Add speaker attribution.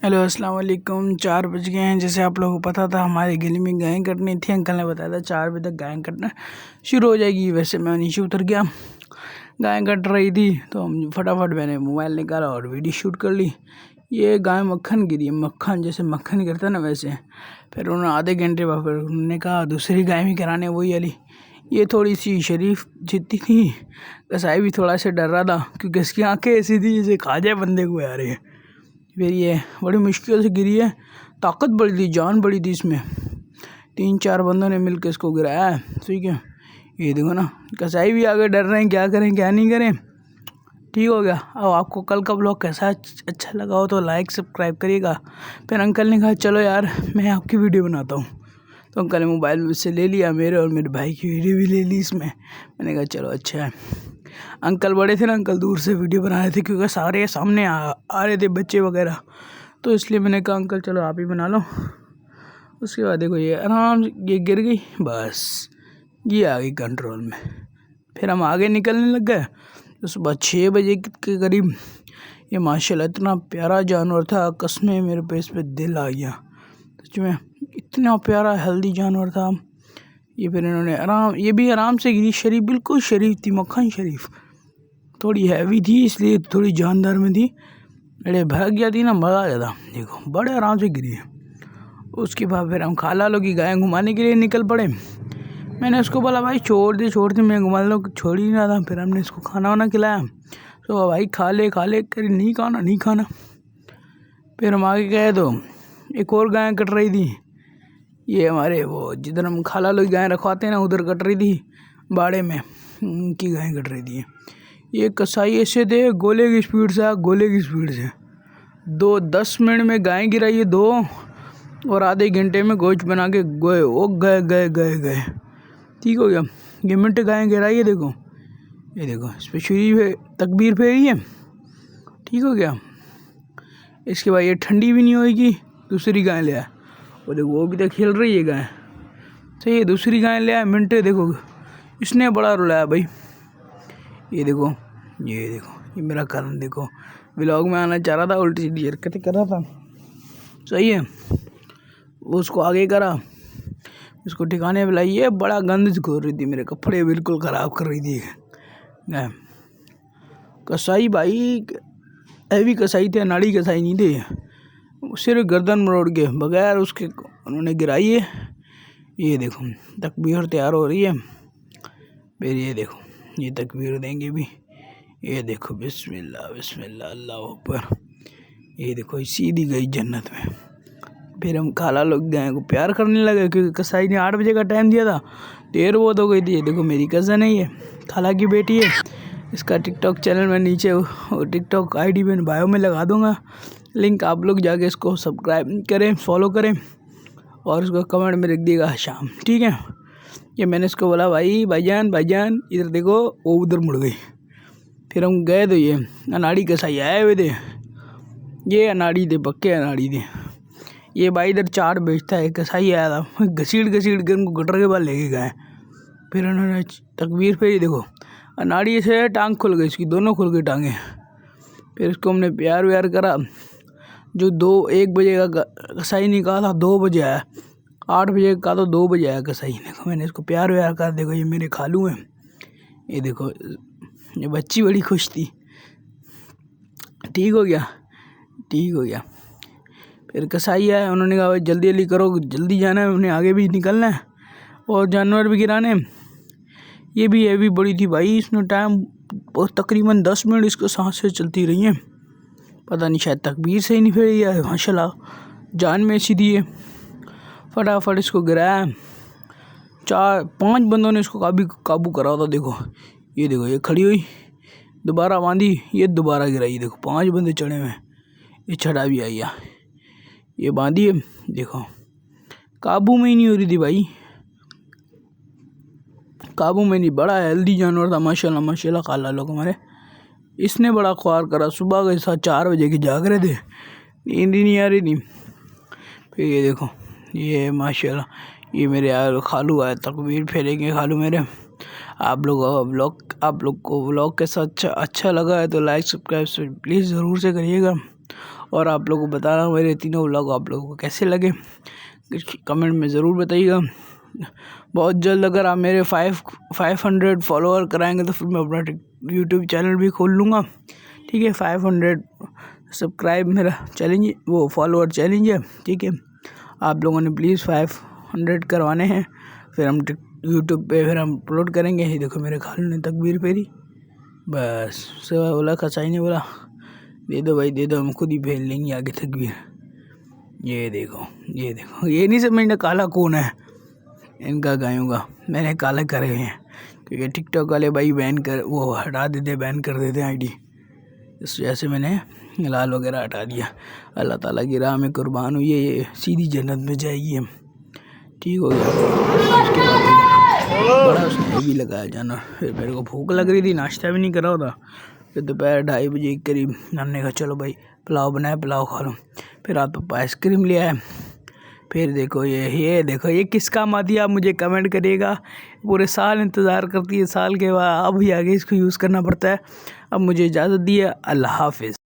Speaker 1: Hello अस्सलाम वालेकुम। 4 बज गए हैं। जैसे आप लोगों को पता था हमारे गली में गायें कटनी थी। अंकल ने बताया था 4 बजे तक गायें कटना शुरू हो जाएगी। वैसे मैं नीचे उतर गया, गायें कट रही थी तो फटाफट मैंने मोबाइल निकाला और वीडियो शूट कर ली। ये गाय मक्खन गिरी, मक्खन जैसे मक्खन गिरता ना वैसे। फिर उन्होंने आधे घंटे बाद फिर उन्होंने कहा दूसरी गाय भी कराने वही वाली। ये थोड़ी सी शरीफ जितनी थी, कसाई भी थोड़ा सा डर रहा था क्योंकि इसकी आंखें ऐसी थी जैसे खा जाए बंदे को यार ये। फिर ये बड़ी मुश्किल से गिरी है, ताकत बड़ी थी, जान बड़ी थी इसमें। 3-4 बंदों ने मिलकर इसको गिराया है। ठीक है, ये देखो ना, कसाई भी आगे डर रहे हैं क्या करें क्या नहीं करें। ठीक हो गया। अब आपको कल का ब्लॉग कैसा अच्छा लगा हो तो लाइक सब्सक्राइब करिएगा। फिर अंकल ने कहा चलो यार मैं आपकी वीडियो बनाता हूँ, तो अंकल ने मोबाइल से ले लिया मेरे और मेरे भाई की वीडियो भी ले ली इसमें। मैंने कहा चलो अच्छा है। अंकल बड़े थे ना, अंकल दूर से वीडियो बना रहे थे क्योंकि सारे सामने आ रहे थे बच्चे वगैरह, तो इसलिए मैंने कहा अंकल चलो आप ही बना लो। उसके बाद देखो ये आराम ये गिर गई, बस ये आ गई कंट्रोल में। फिर हम आगे निकलने लग गए। तो सुबह 6 बजे के करीब ये माशाल्लाह इतना प्यारा जानवर था, कसमें मेरे पे इस पे दिल आ गया सच में। इतना प्यारा हेल्दी जानवर था ये। फिर इन्होंने ये भी आराम से गिरी, शरीफ बिल्कुल शरीफ थी, मक्खन शरीफ। थोड़ी हैवी थी इसलिए थोड़ी जानदार में थी, अरे भाग जाती ना मज़ा आ जाता। देखो बड़े आराम से गिरी है। उसके बाद फिर हम खाला लोग की गायें घुमाने के लिए निकल पड़े। मैंने उसको बोला भाई छोड़ दे मैं घुमा लो, छोड़ ही ना था। फिर हमने इसको खाना वाना खिलाया, तो भाई खा ले कर नहीं खाना। फिर हम आगे गए तो एक और गाय कट रही थी। ये हमारे वो जिधर हम खाला लोग गायें रखवाते हैं ना उधर कट रही थी, बाड़े में उनकी गायें कट रही थी। ये कसाई ऐसे थे गोले की स्पीड से 10 मिनट में गायें गिराई है 2 और आधे घंटे में गोश्त बना के गए। ठीक हो गया। ये मिनट गायें गिराई है, देखो ये देखो इस पर छुरी पे तकबीर फेरी है। ठीक हो गया। इसके बाद ये ठंडी भी नहीं होगी, दूसरी गाय ले आया। वो देखो वो भी तो खेल रही है गाय। सही है, दूसरी गाय ले आया। मिनटे देखो इसने बड़ा रुलाया भाई। ये देखो ये मेरा कारण देखो, व्लॉग में आना चाह रहा था, उल्टी सीधी हरकतें कर रहा था। सही है, वो उसको आगे करा, उसको ठिकाने पे लाई। ये बड़ा गंद घोर रही थी, मेरे कपड़े बिल्कुल ख़राब कर रही थी। कसाई भाई हैवी कसाई थे, नाड़ी कसाई नहीं थे। सिर्फ गर्दन मरोड़ के बगैर उसके उन्होंने गिराई है। ये देखो तकबीर तैयार हो रही है। फिर ये देखो ये तकबीर देंगे भी। ये देखो बिस्मिल्लाह बिस्मिल्लाह अल्लाह अकबर। ये देखो सीधी गई जन्नत में। फिर हम खाला लोग गाय को प्यार करने लगे क्योंकि कसाई ने 8 बजे का टाइम दिया था, देर बहुत हो गई थी। ये देखो मेरी कज़न है, ये खाला की बेटी है। इसका टिकटॉक चैनल मैं नीचे टिकटॉक आईडी में बायो में लगा दूंगा लिंक, आप लोग जाके इसको सब्सक्राइब करें, फॉलो करें और उसको कमेंट में लिख दिएगा शाम। ठीक है। ये मैंने इसको बोला भाईजान इधर देखो, वो उधर मुड़ गई। फिर हम गए तो ये अनाड़ी कसाई आए हुए थे। ये अनाड़ी थे, पक्के अनाड़ी थे। ये भाई इधर चाट बेचता है, कसाई आया था, घसीट के उनको गटर के बाद लेके गए। फिर उन्होंने तकबीर फेरी, देखो अनाड़ी से टांग खुल गई, इसकी दोनों खुल गई टांगें। फिर इसको हमने प्यार व्यार करा। जो 1 बजे का कसाई निकाला 2 बजे आया, 8 बजे का तो 2 बजे आया कसाई। देखो मैंने इसको प्यार व्यार करा। देखो ये मेरे खालू हैं, ये देखो ये बच्ची बड़ी खुश थी। ठीक हो गया। फिर कसाई आया, उन्होंने कहा भाई जल्दी करो, जल्दी जाना है, उन्हें आगे भी निकलना है और जानवर भी गिराने। ये भी बड़ी थी भाई, इसने टाइम तकरीबन 10 मिनट इसको सांसें चलती रही हैं। पता नहीं शायद तकबीर से ही नहीं फेरी है, माशाल्लाह जान में ऐसी थी। है फटाफट इसको गिराया। 4-5 बंदों ने इसको काबू करा था। देखो ये खड़ी हुई, दोबारा बांधी, ये दोबारा गिराई। देखो 5 बंदे चढ़े हुए, ये छड़ा भी आई। ये बांधी है, देखो काबू में ही नहीं हो रही थी भाई, काबू में नहीं। बड़ा हेल्दी जानवर था माशाल्लाह खाला लोग हमारे। इसने बड़ा ख्वार करा, सुबह के 4 बजे के जाग रहे थे, नींद ही नहीं आ रही थी। फिर ये देखो ये माशाल्लाह ये मेरे यार खालू आए, तकबीर फेरेंगे खालू मेरे। आप लोग को व्लॉग कैसा अच्छा लगा है तो लाइक सब्सक्राइब प्लीज़ ज़रूर से करिएगा और आप लोगों को बताना मेरे तीनों व्लॉग आप लोगों को कैसे लगे, कमेंट में ज़रूर बताइएगा। बहुत जल्द अगर आप मेरे 500 फॉलोअर कराएंगे तो फिर मैं अपना यूट्यूब चैनल भी खोल लूँगा। ठीक है, 500 सब्सक्राइब मेरा चैलेंज, वो फॉलोअर चैलेंज है। ठीक है, आप लोगों ने प्लीज़ 500 करवाने हैं, फिर हम यूट्यूब पे फिर हम अपलोड करेंगे। ये देखो मेरे खालू ने तकबीर फेरी, बस सेवा बोला, कसाई ने बोला दे दो भाई दे दो, हम खुद ही फेर लेंगे आगे तकबीर। ये देखो ये नहीं समझना काला कौन है, इनका गायों का मैंने काला करे हुए हैं, क्योंकि टिकटॉक वाले भाई बैन कर वो हटा देते, बैन कर देते आईडी, इस वजह से मैंने लाल वगैरह हटा दिया। अल्लाह ताला की राह में कुर्बान हुई है, ये सीधी जन्नत में जाएगी हम। ठीक हो गया। इसके बाद बड़ा उसने भी लगाया जानवर। फिर मेरे को भूख लग रही थी, नाश्ता भी नहीं करा होता। फिर दोपहर 2:30 बजे के करीब हमने कहा चलो भाई पुलाव बनाया, पुलाव खा लो। फिर रात को आइसक्रीम ले आए। फिर देखो ये देखो ये किस काम आती है, आप मुझे कमेंट करिएगा। पूरे साल इंतज़ार करती है, साल के बाद अब ही आगे इसको यूज़ करना पड़ता है। अब मुझे इजाज़त दी है, अल्लाह हाफिज़।